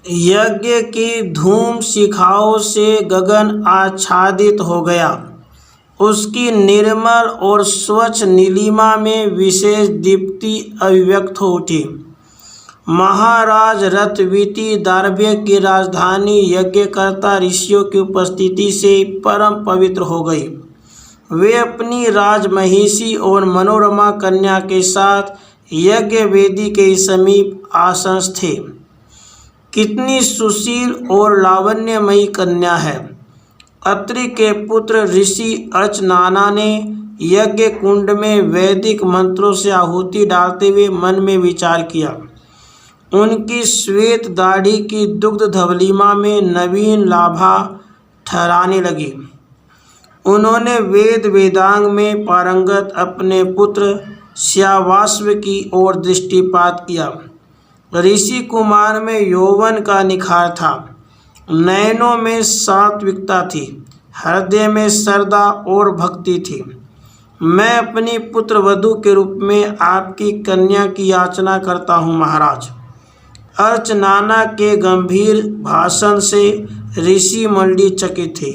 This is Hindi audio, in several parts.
यज्ञ की धूम शिखाओं से गगन आच्छादित हो गया। उसकी निर्मल और स्वच्छ नीलिमा में विशेष दीप्ति अभिव्यक्त हो उठी। महाराज रथवीति दार्भ्य की राजधानी यज्ञकर्ता ऋषियों की उपस्थिति से परम पवित्र हो गई। वे अपनी राजमहिषी और मनोरमा कन्या के साथ यज्ञ वेदी के समीप आसन थे। कितनी सुशील और लावण्यमयी कन्या है। अत्रि के पुत्र ऋषि अर्चनाना ने यज्ञ कुंड में वैदिक मंत्रों से आहुति डालते हुए मन में विचार किया। उनकी श्वेत दाढ़ी की दुग्ध धवलिमा में नवीन लाभा ठहराने लगी। उन्होंने वेद वेदांग में पारंगत अपने पुत्र श्यावास्व की ओर दृष्टिपात किया। ऋषि कुमार में यौवन का निखार था, नयनों में सात्विकता थी, हृदय में श्रद्धा और भक्ति थी। मैं अपनी पुत्र वधू के रूप में आपकी कन्या की याचना करता हूँ महाराज। अर्चनाना के गंभीर भाषण से ऋषि मंडली चकित थी।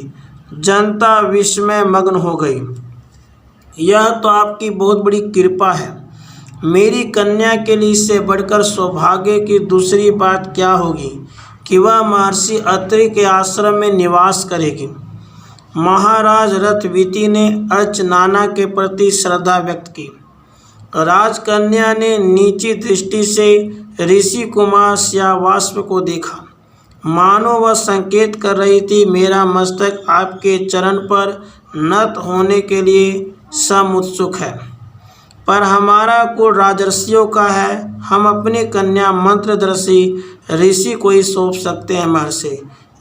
जनता विस्मय मग्न हो गई। यह तो आपकी बहुत बड़ी कृपा है। मेरी कन्या के लिए इससे बढ़कर सौभाग्य की दूसरी बात क्या होगी कि वह महर्षि अत्रि के आश्रम में निवास करेगी। महाराज रथवीति ने अर्चनाना के प्रति श्रद्धा व्यक्त की। राजकन्या ने नीची दृष्टि से ऋषि कुमार श्यावास्व को देखा, मानो वह संकेत कर रही थी, मेरा मस्तक आपके चरण पर नत होने के लिए समुत्सुक है। पर हमारा कुल राजर्षियों का है, हम अपनी कन्या मंत्रदर्शी ऋषि को ही सौंप सकते हैं महर्षि।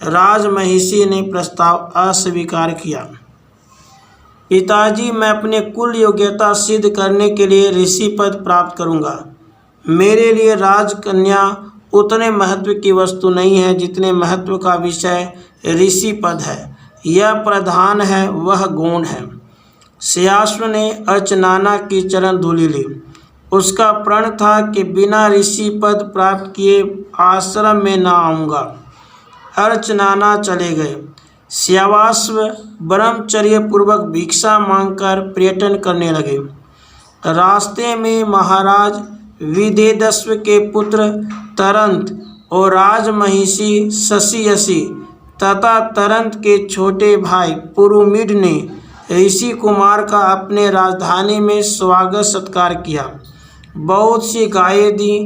राजमहिषी ने प्रस्ताव अस्वीकार किया। पिताजी, मैं अपने कुल योग्यता सिद्ध करने के लिए ऋषि पद प्राप्त करूंगा। मेरे लिए राजकन्या उतने महत्व की वस्तु नहीं है जितने महत्व का विषय ऋषि पद है। यह प्रधान है, वह गौण है। श्यावास्व ने अर्चनाना की चरण धूलि ली। उसका प्रण था कि बिना ऋषि पद प्राप्त किए आश्रम में न आऊँगा। अर्चनाना चले गए। श्यावास्व ब्रह्मचर्य पूर्वक भिक्षा मांगकर पर्यटन करने लगे। रास्ते में महाराज विदेदस्व के पुत्र तरंत और राजमहिषी शशियसी तथा तरंत के छोटे भाई पुरुमिड ने ऋषि कुमार का अपने राजधानी में स्वागत सत्कार किया। बहुत सी गायें दी,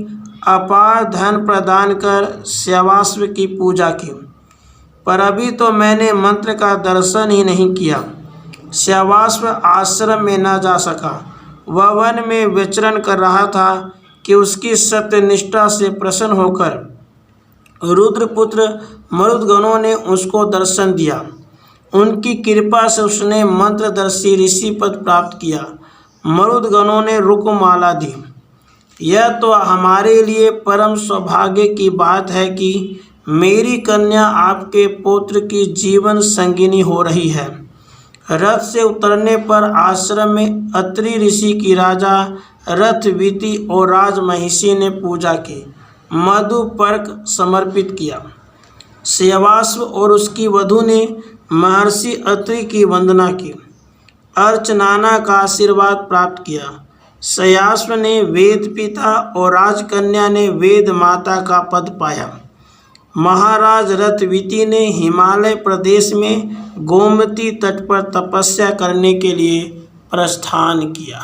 अपार धन प्रदान कर श्यावास्व की पूजा की। पर अभी तो मैंने मंत्र का दर्शन ही नहीं किया। श्यावास्व आश्रम में न जा सका। वह वन में विचरण कर रहा था कि उसकी सत्यनिष्ठा से प्रसन्न होकर रुद्रपुत्र मरुदगणों ने उसको दर्शन दिया। उनकी कृपा से उसने मंत्रदर्शी ऋषि पद प्राप्त किया। मरुदगणों ने रुकमाला दी। यह तो हमारे लिए परम सौभाग्य की बात है कि मेरी कन्या आपके पुत्र की जीवन संगिनी हो रही है। रथ से उतरने पर आश्रम में अत्रि ऋषि की राजा रथवीति और राजमहिषी ने पूजा की, मधुपर्क समर्पित किया। श्यावास्व और उसकी वधू ने महर्षि अत्रि की वंदना की, अर्चनाना का आशीर्वाद प्राप्त किया। श्यावास्व ने वेद पिता और राजकन्या ने वेद माता का पद पाया। महाराज रथवीति ने हिमालय प्रदेश में गोमती तट पर तपस्या करने के लिए प्रस्थान किया।